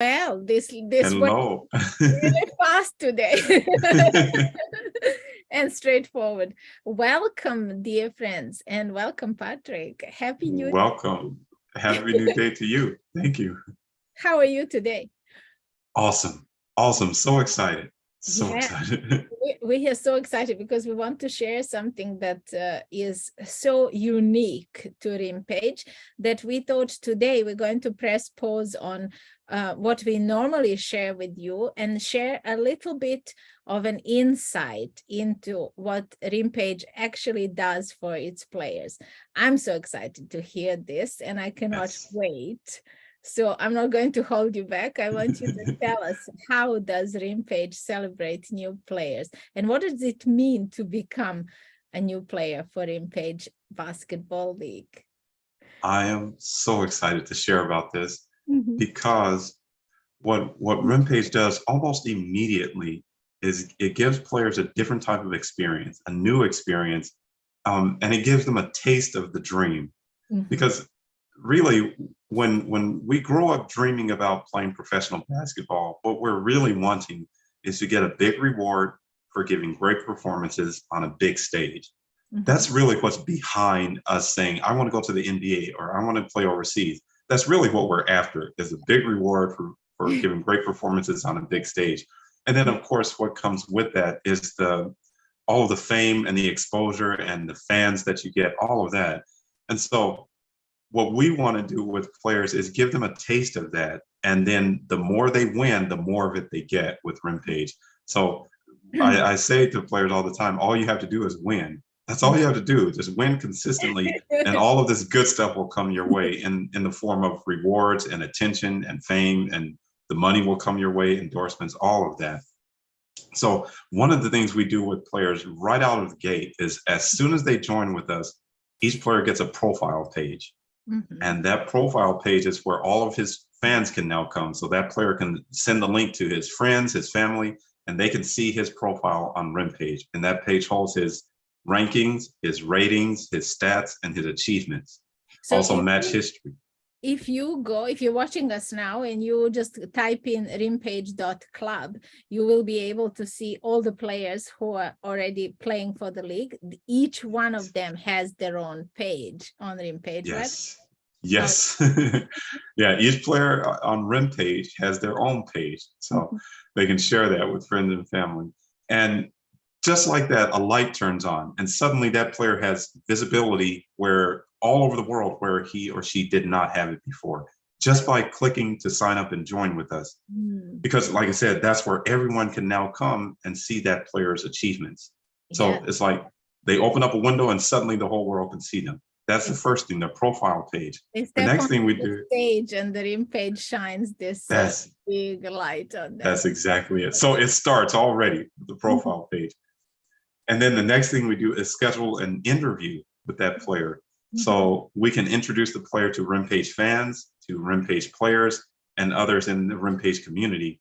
Well, this went Hello. really fast today and straightforward. Welcome, dear friends, and welcome, Patrick. Happy New Day. Welcome. Happy new day to you. Thank you. How are you today? Awesome. Awesome. So excited. So Yeah, excited. we are so excited because we want to share something that is so unique to Rimpage that we thought today we're going to press pause on what we normally share with you and share a little bit of an insight into what Rimpage actually does for its players. I'm so excited to hear this and I cannot Yes. wait. So I'm not going to hold you back. I want you to tell us, how does Rimpage celebrate new players? And what does it mean to become a new player for Rimpage Basketball League? I am so excited to share about this Mhm. because what Rimpage does almost immediately is it gives players a different type of experience, a new experience, and it gives them a taste of the dream. Mhm. Because really, when we grow up dreaming about playing professional basketball, what we're really wanting is to get a big reward for giving great performances on a big stage. Mhm. That's really what's behind us saying, I want to go to the NBA or I want to play overseas. That's really what we're after, is a big reward for giving great performances on a big stage. And then of course what comes with that is the all of the fame and the exposure and the fans that you get, all of that. And so what we want to do with players is give them a taste of that. And then the more they win, the more of it they get with Rimpage. So I say to players all the time, all you have to do is win. That's all you have to do. Just win consistently. And all of this good stuff will come your way in the form of rewards and attention and fame, and the money will come your way, endorsements, all of that. So one of the things we do with players right out of the gate is as soon as they join with us, each player gets a profile page. Mhm. And that profile page is where all of his fans can now come. So that player can send the link to his friends, his family, and they can see his profile on Rimpage. And that page holds his rankings, his ratings, his stats, and his achievements. So Also match history. if you're watching us now and you just type in rimpage.club, you will be able to see all the players who are already playing for the league. Each one of them has their own page on Rimpage, right? Yes. Oh, Yes. Yeah, each player on Rimpage has their own page. So mhm. they can share that with friends and family. And just like that, a light turns on, and suddenly that player has visibility where all over the world where he or she did not have it before, just by clicking to sign up and join with us. Mm. Because, like I said, that's where everyone can now come and see that player's achievements. Yeah, So it's like they open up a window and suddenly the whole world can see them. That's the first thing, the profile page. they The step next on thing we the do, stage and the Rimpage shines this that's big light on them. that's exactly it. So it starts already with the Mhm. profile page. And then the next thing we do is schedule an interview with that player. Mhm. So we can introduce the player to Rimpage fans, to Rimpage players, and others in the Rimpage community.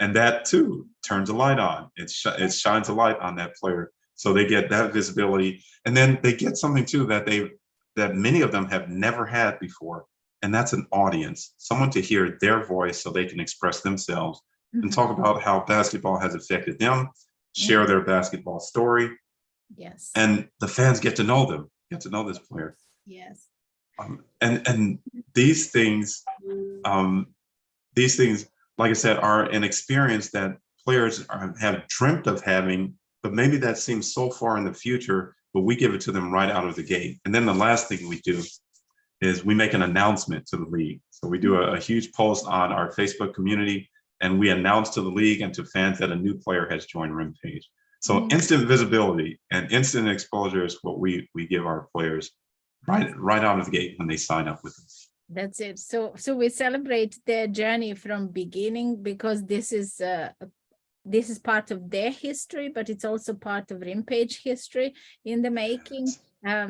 And that too turns a light on. It shines a light on that player. So they get that visibility. And then they get something too that many of them have never had before. And that's an audience, someone to hear their voice so they can express themselves and Mhm. talk about how basketball has affected them, Mhm. share their basketball story, Yes, and the fans get to know them, get to know this player. yes. And um, these things, like I said, are an experience that players have dreamt of having, but maybe that seems so far in the future. But we give it to them right out of the gate. And then the last thing we do is we make an announcement to the league. So we do a huge post on our Facebook community, and we announce to the league and to fans that a new player has joined Rimpage. So Mhm. instant visibility and instant exposure is what we give our players right out of the gate when they sign up with us. That's it. So we celebrate their journey from beginning because this is part of their history, but it's also part of Rimpage history in the making.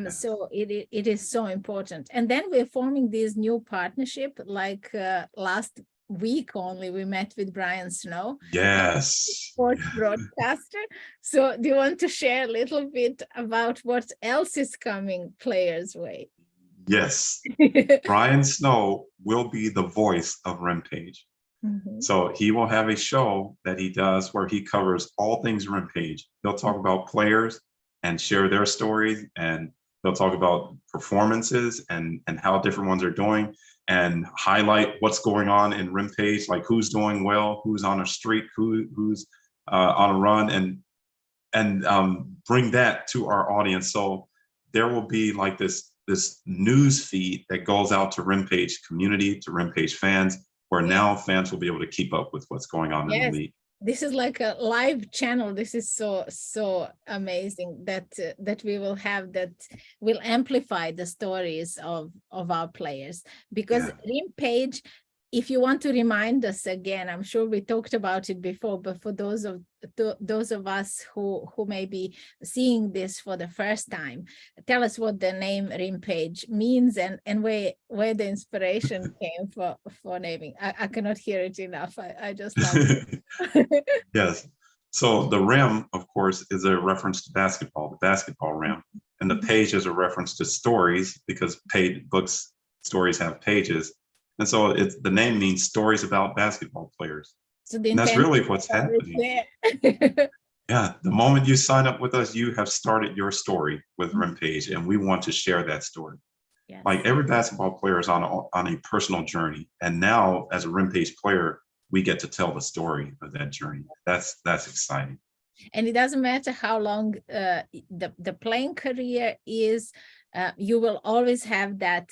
So it is so important. And then we're forming this new partnership. Like last week only, we met with Brian Snow, Yes. sports broadcaster. So do you want to share a little bit about what else is coming players' way? Yes. Brian Snow will be the voice of Rimpage. So he will have a show that he does where he covers all things Rimpage. He'll talk about players and share their stories, and they'll talk about performances and how different ones are doing, and highlight what's going on in Rimpage, like who's doing well, who's on a streak, who's on a run, and bring that to our audience. So there will be like this news feed that goes out to Rimpage community, to Rimpage fans, where now fans will be able to keep up with what's going on in the league. This is like a live channel. This is so amazing that we will have, that will amplify the stories of our players, because Rimpage, if you want to remind us again, I'm sure we talked about it before, but for those of us who may be seeing this for the first time, tell us what the name Rimpage means and where the inspiration came for naming. I cannot hear it enough. I just love it. Yes. So the rim, of course, is a reference to basketball, the basketball rim, and the page is a reference to stories, because books stories have pages. And so the name means stories about basketball players. So and that's really what's happening. Yeah, the moment you sign up with us, you have started your story with Rimpage, and we want to share that story. Yes. Like every basketball player is on a personal journey, and now as a Rimpage player, we get to tell the story of that journey. That's exciting. And it doesn't matter how long the playing career is, you will always have that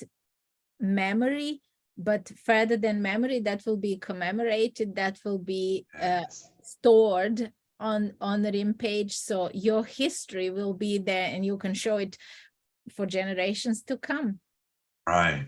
memory. But further than memory, that will be commemorated, that will be stored on the Rimpage. So your history will be there, and you can show it for generations to come. Right.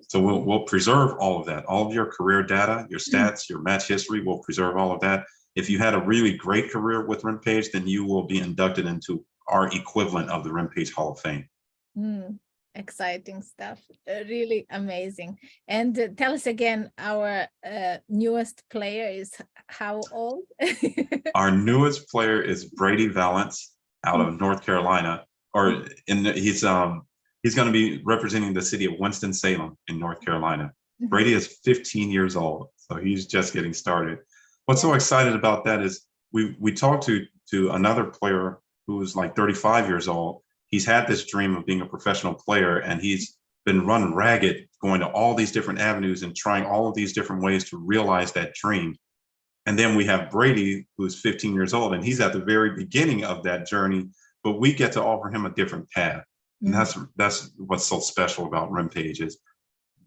So we'll preserve all of that, all of your career data, your stats, your match history. We'll preserve all of that. If you had a really great career with Rimpage, then you will be inducted into our equivalent of the Rimpage Hall of Fame. Exciting stuff, really amazing. And tell us again, our newest player is how old? Our newest player is Brady Valance out of North Carolina, he's going to be representing the city of Winston-Salem in North Carolina. Brady is 15 years old, so he's just getting started. What's so excited about that is we talked to another player who was like 35 years old. He's had this dream of being a professional player, and he's been run ragged going to all these different avenues and trying all of these different ways to realize that dream. And then we have Brady, who's 15 years old, and he's at the very beginning of that journey, but we get to offer him a different path. And that's what's so special about Rimpage is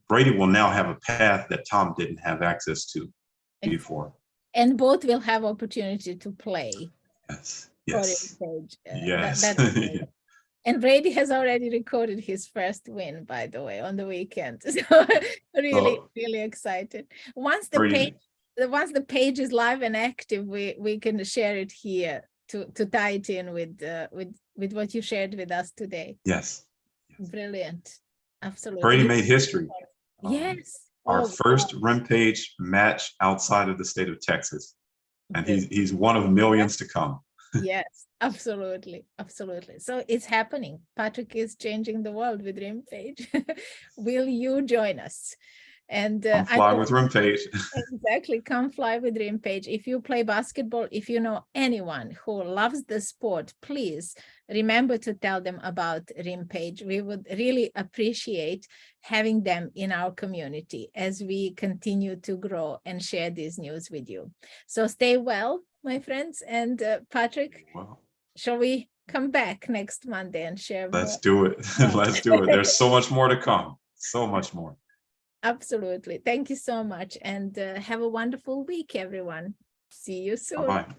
Brady will now have a path that Tom didn't have access to before. And both will have opportunity to play. Yes. Yes. And Brady has already recorded his first win, by the way, on the weekend. So really excited. Once the page is live and active, we can share it here to tie it in with what you shared with us today. Yes. Brilliant. Absolutely. Brady made history. Yes. Our first Rimpage match outside of the state of Texas. And he's one of millions to come. Yes, absolutely. So it's happening. Patrick is changing the world with Rimpage. Will you join us? And come fly with Rimpage. Exactly, come fly with Rimpage. If you play basketball, if you know anyone who loves the sport, please remember to tell them about Rimpage. We would really appreciate having them in our community as we continue to grow and share this news with you. So stay well, my friends. And Patrick, shall we come back next Monday and share more? Let's do it. Let's do it. There's so much more to come. So much more. Absolutely. Thank you so much. And have a wonderful week, everyone. See you soon. Bye-bye.